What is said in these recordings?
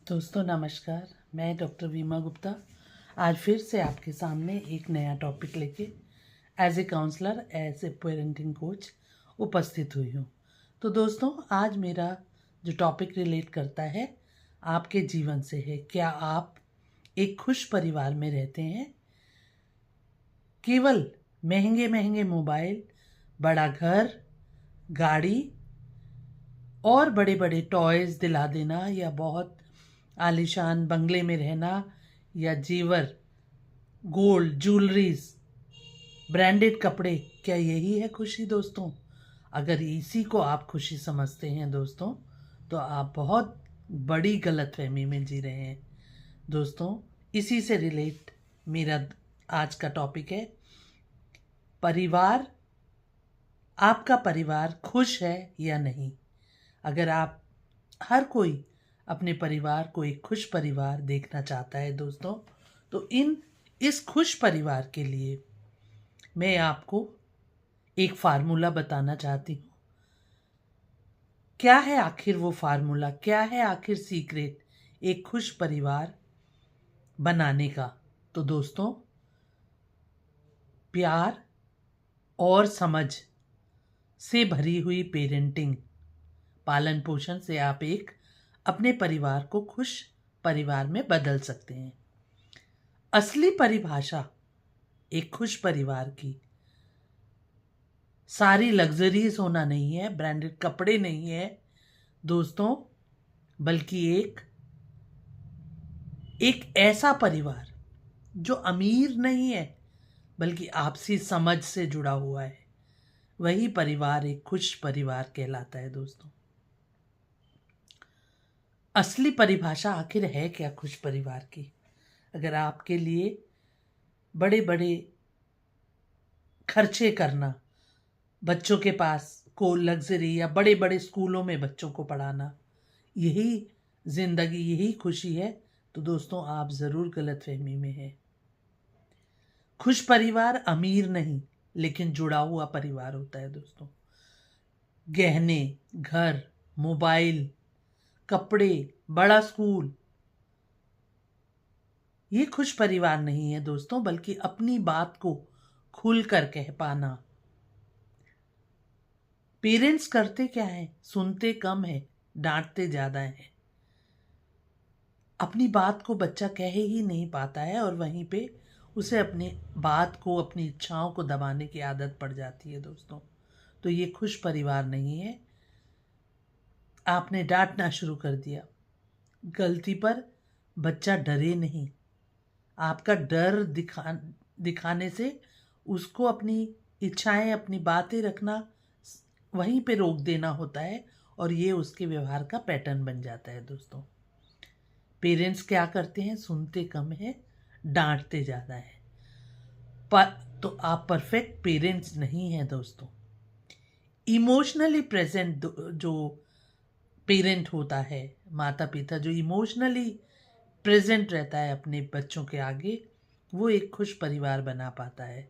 दोस्तों नमस्कार। मैं डॉक्टर वीमा गुप्ता आज फिर से आपके सामने एक नया टॉपिक लेके as a counsellor, as a parenting coach उपस्थित हुई हूँ। तो दोस्तों आज मेरा जो टॉपिक रिलेट करता है आपके जीवन से है। क्या आप एक खुश परिवार में रहते हैं? केवल महंगे महंगे मोबाइल, बड़ा घर, गाड़ी और बड़े बड़े टॉयज़ दिला देना, या बहुत आलीशान बंगले में रहना, या जेवर, गोल्ड, ज्वेलरीज, ब्रांडेड कपड़े, क्या यही है खुशी दोस्तों? अगर इसी को आप खुशी समझते हैं दोस्तों, तो आप बहुत बड़ी गलतफहमी में जी रहे हैं। दोस्तों इसी से रिलेट मेरा आज का टॉपिक है। परिवार, आपका परिवार खुश है या नहीं? अगर आप, हर कोई अपने परिवार को एक खुश परिवार देखना चाहता है दोस्तों, तो इस खुश परिवार के लिए मैं आपको एक फार्मूला बताना चाहती हूँ। क्या है आखिर वो फार्मूला? क्या है आखिर सीक्रेट एक खुश परिवार बनाने का? तो दोस्तों, प्यार और समझ से भरी हुई पेरेंटिंग, पालन पोषण से आप एक अपने परिवार को खुश परिवार में बदल सकते हैं। असली परिभाषा एक खुश परिवार की सारी लग्जरीज होना नहीं है, ब्रांडेड कपड़े नहीं है दोस्तों, बल्कि एक ऐसा परिवार जो अमीर नहीं है बल्कि आपसी समझ से जुड़ा हुआ है। वही परिवार एक खुश परिवार कहलाता है दोस्तों। असली परिभाषा आखिर है क्या खुश परिवार की? अगर आपके लिए बड़े बड़े खर्चे करना, बच्चों के पास को लग्जरी, या बड़े बड़े स्कूलों में बच्चों को पढ़ाना, यही जिंदगी, यही खुशी है, तो दोस्तों आप ज़रूर गलतफहमी में हैं। खुश परिवार अमीर नहीं लेकिन जुड़ा हुआ परिवार होता है दोस्तों। गहने, घर, मोबाइल, कपड़े, बड़ा स्कूल, ये खुश परिवार नहीं है दोस्तों, बल्कि अपनी बात को खुलकर कह पाना। पेरेंट्स करते क्या है? सुनते कम है, डांटते ज़्यादा है। अपनी बात को बच्चा कह ही नहीं पाता है, और वहीं पे उसे अपनी बात को, अपनी इच्छाओं को दबाने की आदत पड़ जाती है दोस्तों। तो ये खुश परिवार नहीं है। आपने डांटना शुरू कर दिया, गलती पर बच्चा डरे नहीं। आपका डर दिखाने से उसको अपनी इच्छाएं, अपनी बातें रखना वहीं पे रोक देना होता है, और ये उसके व्यवहार का पैटर्न बन जाता है दोस्तों। पेरेंट्स क्या करते हैं? सुनते कम है, डांटते ज़्यादा है। पर तो आप परफेक्ट पेरेंट्स नहीं हैं दोस्तों। इमोशनली प्रेजेंट जो पेरेंट होता है, माता पिता जो इमोशनली प्रेजेंट रहता है अपने बच्चों के आगे, वो एक खुश परिवार बना पाता है।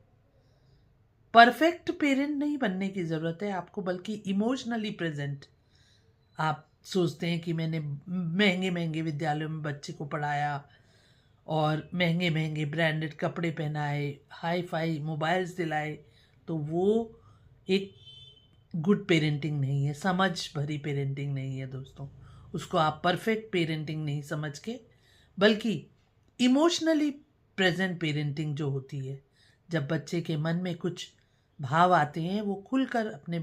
परफेक्ट पेरेंट नहीं बनने की ज़रूरत है आपको, बल्कि इमोशनली प्रेजेंट। आप सोचते हैं कि मैंने महंगे महंगे विद्यालयों में बच्चे को पढ़ाया, और महंगे महंगे ब्रांडेड कपड़े पहनाए, हाई फाई मोबाइल्स दिलाए, तो वो एक गुड पेरेंटिंग नहीं है, समझ भरी पेरेंटिंग नहीं है दोस्तों। उसको आप परफेक्ट पेरेंटिंग नहीं समझ के, बल्कि इमोशनली प्रेजेंट पेरेंटिंग जो होती है, जब बच्चे के मन में कुछ भाव आते हैं वो खुलकर अपने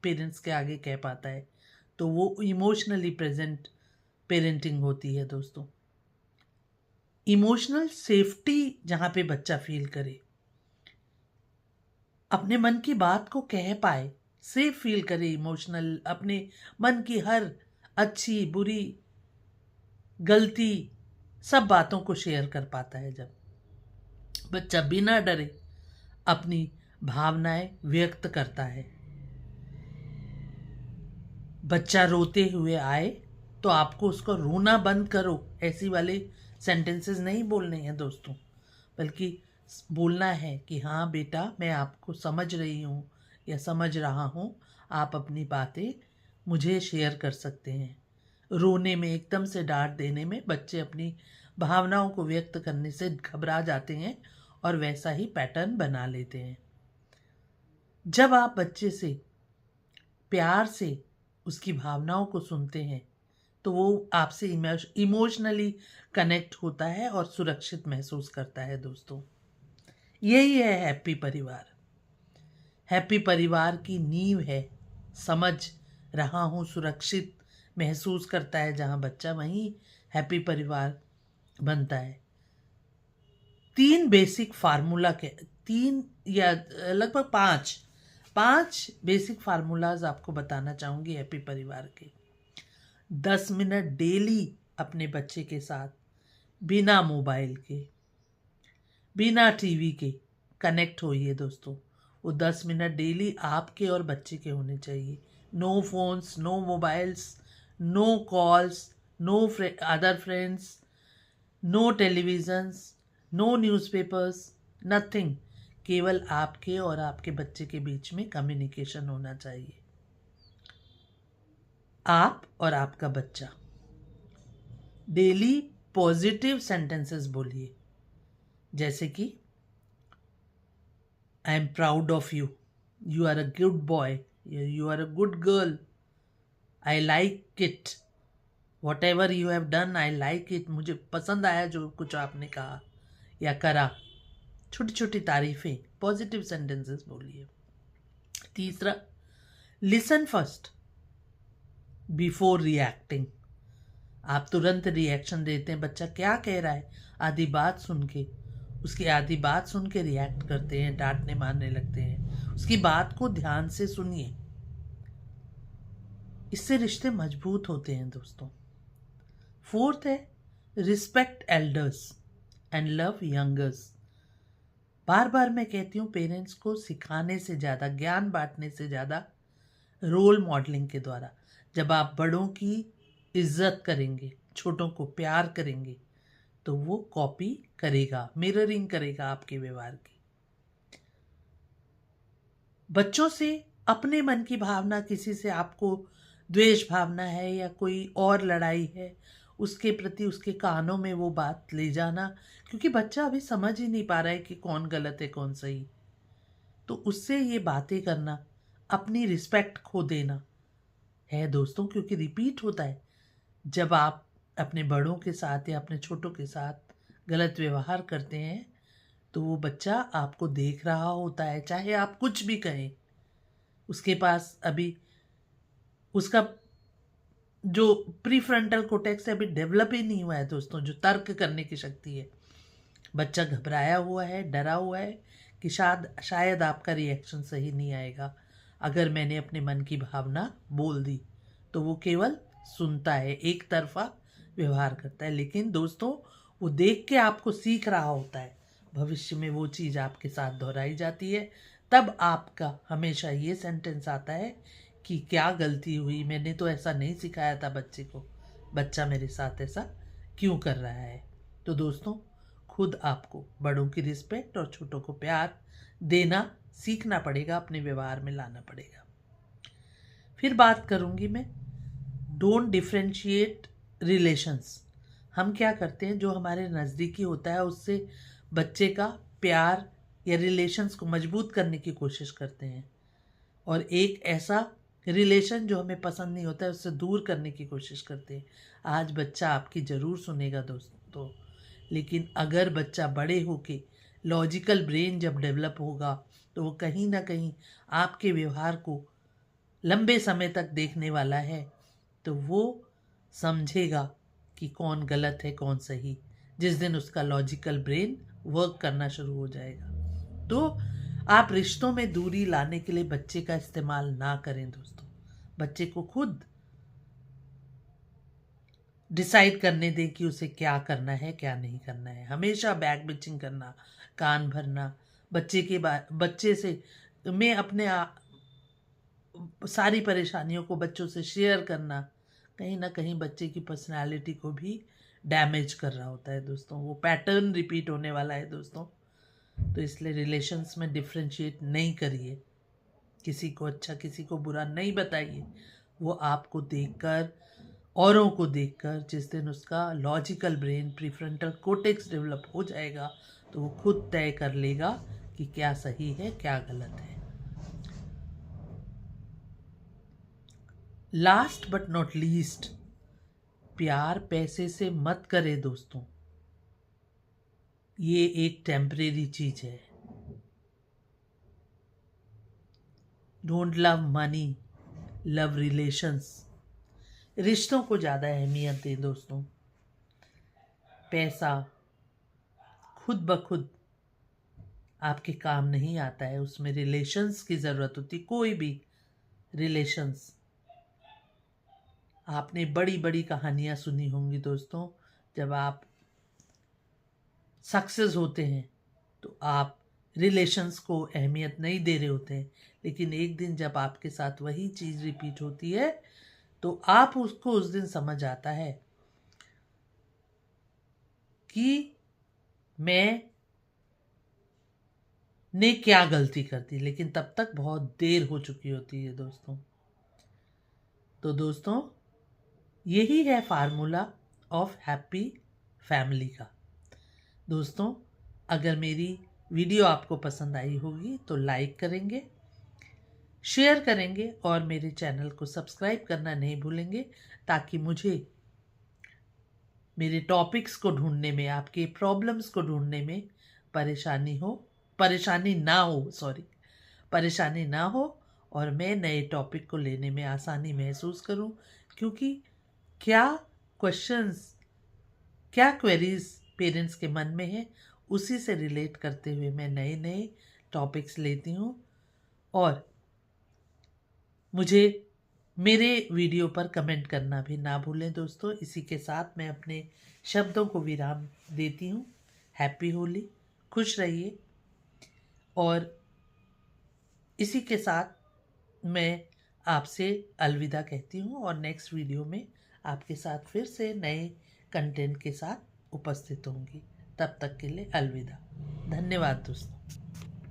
पेरेंट्स के आगे कह पाता है, तो वो इमोशनली प्रेजेंट पेरेंटिंग होती है दोस्तों। इमोशनल सेफ्टी जहाँ पे बच्चा फील करे, अपने मन की बात को कह पाए, सेफ फील करे, इमोशनल, अपने मन की हर अच्छी बुरी गलती सब बातों को शेयर कर पाता है। जब बच्चा बिना डरे अपनी भावनाएं व्यक्त करता है। बच्चा रोते हुए आए तो आपको उसको रोना बंद करो ऐसी वाले सेंटेंसेस नहीं बोलने हैं दोस्तों, बल्कि बोलना है कि हाँ बेटा, मैं आपको समझ रही हूँ या समझ रहा हूँ, आप अपनी बातें मुझे शेयर कर सकते हैं। रोने में, एकदम से डांट देने में बच्चे अपनी भावनाओं को व्यक्त करने से घबरा जाते हैं और वैसा ही पैटर्न बना लेते हैं। जब आप बच्चे से प्यार से उसकी भावनाओं को सुनते हैं तो वो आपसे इमोशनली कनेक्ट होता है और सुरक्षित महसूस करता है दोस्तों। यही है हैप्पी परिवार। हैप्पी परिवार की नींव है समझ रहा हूँ, सुरक्षित महसूस करता है जहाँ बच्चा, वहीं हैप्पी परिवार बनता है। 3 बेसिक फार्मूला के 3 या लगभग 5 बेसिक फार्मूलाज आपको बताना चाहूँगी हैप्पी परिवार के। 10 मिनट डेली अपने बच्चे के साथ बिना मोबाइल के, बिना टीवी के कनेक्ट होइए दोस्तों। वो 10 मिनट डेली आपके और बच्चे के होने चाहिए। No phones, no mobiles, no calls, no other friends, no televisions, no newspapers, nothing. केवल आपके और आपके बच्चे के बीच में कम्युनिकेशन होना चाहिए। आप और आपका बच्चा डेली पॉजिटिव सेंटेंसेस बोलिए, जैसे कि I am proud of you, you are a good boy, you are a good girl, I like it, whatever you have done I like it, मुझे पसंद आया जो कुछ आपने कहा या करा। छोटी छोटी तारीफें, पॉजिटिव सेंटेंसेस बोलिए। तीसरा, लिसन फर्स्ट बिफोर रिएक्टिंग। आप तुरंत रिएक्शन देते हैं, बच्चा क्या कह रहा है, आधी बात सुन के रिएक्ट करते हैं, डांटने मारने लगते हैं। उसकी बात को ध्यान से सुनिए, इससे रिश्ते मजबूत होते हैं दोस्तों। 4th है respect elders and love youngers. बार बार मैं कहती हूँ, पेरेंट्स को सिखाने से ज़्यादा, ज्ञान बांटने से ज़्यादा रोल मॉडलिंग के द्वारा, जब आप बड़ों की इज्जत करेंगे, छोटों को प्यार करेंगे, तो वो कॉपी करेगा, मिररिंग करेगा आपके व्यवहार की। बच्चों से अपने मन की भावना, किसी से आपको द्वेष भावना है या कोई और लड़ाई है, उसके प्रति उसके कानों में वो बात ले जाना, क्योंकि बच्चा अभी समझ ही नहीं पा रहा है कि कौन गलत है कौन सही। तो उससे ये बातें करना अपनी रिस्पेक्ट खो देना है दोस्तों, क्योंकि रिपीट होता है। जब आप अपने बड़ों के साथ या अपने छोटों के साथ गलत व्यवहार करते हैं तो वो बच्चा आपको देख रहा होता है, चाहे आप कुछ भी कहें। उसके पास अभी उसका जो प्रीफ्रंटल कोर्टेक्स है अभी डेवलप ही नहीं हुआ है दोस्तों, जो तर्क करने की शक्ति है। बच्चा घबराया हुआ है, डरा हुआ है कि शायद आपका रिएक्शन सही नहीं आएगा। अगर मैंने अपने मन की भावना बोल दी तो वो केवल सुनता है, एक तरफा व्यवहार करता है। लेकिन दोस्तों, वो देख के आपको सीख रहा होता है, भविष्य में वो चीज़ आपके साथ दोहराई जाती है। तब आपका हमेशा ये सेंटेंस आता है कि क्या गलती हुई, मैंने तो ऐसा नहीं सिखाया था बच्चे को, बच्चा मेरे साथ ऐसा क्यों कर रहा है। तो दोस्तों, खुद आपको बड़ों की रिस्पेक्ट और छोटों को प्यार देना सीखना पड़ेगा, अपने व्यवहार में लाना पड़ेगा। फिर बात करूंगी मैं डोंट डिफ्रेंशिएट रिलेशंस। हम क्या करते हैं, जो हमारे नज़दीकी होता है उससे बच्चे का प्यार या रिलेशंस को मजबूत करने की कोशिश करते हैं, और एक ऐसा रिलेशन जो हमें पसंद नहीं होता है उससे दूर करने की कोशिश करते हैं। आज बच्चा आपकी ज़रूर सुनेगा दोस्तों, लेकिन अगर बच्चा बड़े होके लॉजिकल ब्रेन जब डेवलप होगा तो वो कहीं ना कहीं आपके व्यवहार को लंबे समय तक देखने वाला है, तो वो समझेगा कि कौन गलत है कौन सही, जिस दिन उसका लॉजिकल ब्रेन वर्क करना शुरू हो जाएगा। तो आप रिश्तों में दूरी लाने के लिए बच्चे का इस्तेमाल ना करें दोस्तों। बच्चे को खुद डिसाइड करने दें कि उसे क्या करना है क्या नहीं करना है। हमेशा बैक बिचिंग करना, कान भरना, बच्चे से मैं अपने सारी परेशानियों को बच्चों से शेयर करना कहीं ना कहीं बच्चे की पर्सनालिटी को भी डैमेज कर रहा होता है दोस्तों। वो पैटर्न रिपीट होने वाला है दोस्तों। तो इसलिए रिलेशंस में डिफ्रेंशिएट नहीं करिए, किसी को अच्छा किसी को बुरा नहीं बताइए। वो आपको देखकर औरों को देखकर जिस दिन उसका logical brain prefrontal cortex develop हो जाएगा तो वो खुद तय कर लेगा कि क्या सही है क्या गलत है। लास्ट बट नॉट लीस्ट, प्यार पैसे से मत करे दोस्तों, ये एक टेम्परेरी चीज है। Don't love money, love relations. रिश्तों को ज़्यादा अहमियत दें दोस्तों। पैसा खुद ब खुद आपके काम नहीं आता है, उसमें रिलेशंस की ज़रूरत होती। कोई भी रिलेशंस, आपने बड़ी बड़ी कहानियाँ सुनी होंगी दोस्तों, जब आप सक्सेस होते हैं तो आप रिलेशंस को अहमियत नहीं दे रहे होते हैं, लेकिन एक दिन जब आपके साथ वही चीज़ रिपीट होती है तो आप उसको उस दिन समझ आता है कि मैं ने क्या गलती कर दी, लेकिन तब तक बहुत देर हो चुकी होती है दोस्तों। तो दोस्तों, यही है फार्मूला ऑफ हैप्पी फैमिली का। दोस्तों, अगर मेरी वीडियो आपको पसंद आई होगी तो लाइक करेंगे, शेयर करेंगे और मेरे चैनल को सब्सक्राइब करना नहीं भूलेंगे, ताकि मुझे मेरे टॉपिक्स को ढूंढने में, आपके प्रॉब्लम्स को ढूंढने में परेशानी ना हो और मैं नए टॉपिक को लेने में आसानी महसूस करूं, क्योंकि क्या क्वेरीज पेरेंट्स के मन में है, उसी से रिलेट करते हुए मैं नए नए टॉपिक्स लेती हूँ। और मुझे मेरे वीडियो पर कमेंट करना भी ना भूलें दोस्तों। इसी के साथ मैं अपने शब्दों को विराम देती हूँ। हैप्पी होली, खुश रहिए। और इसी के साथ मैं आपसे अलविदा कहती हूँ और नेक्स्ट वीडियो में आपके साथ फिर से नए कंटेंट के साथ उपस्थित होंगी। तब तक के लिए अलविदा। धन्यवाद दोस्तों।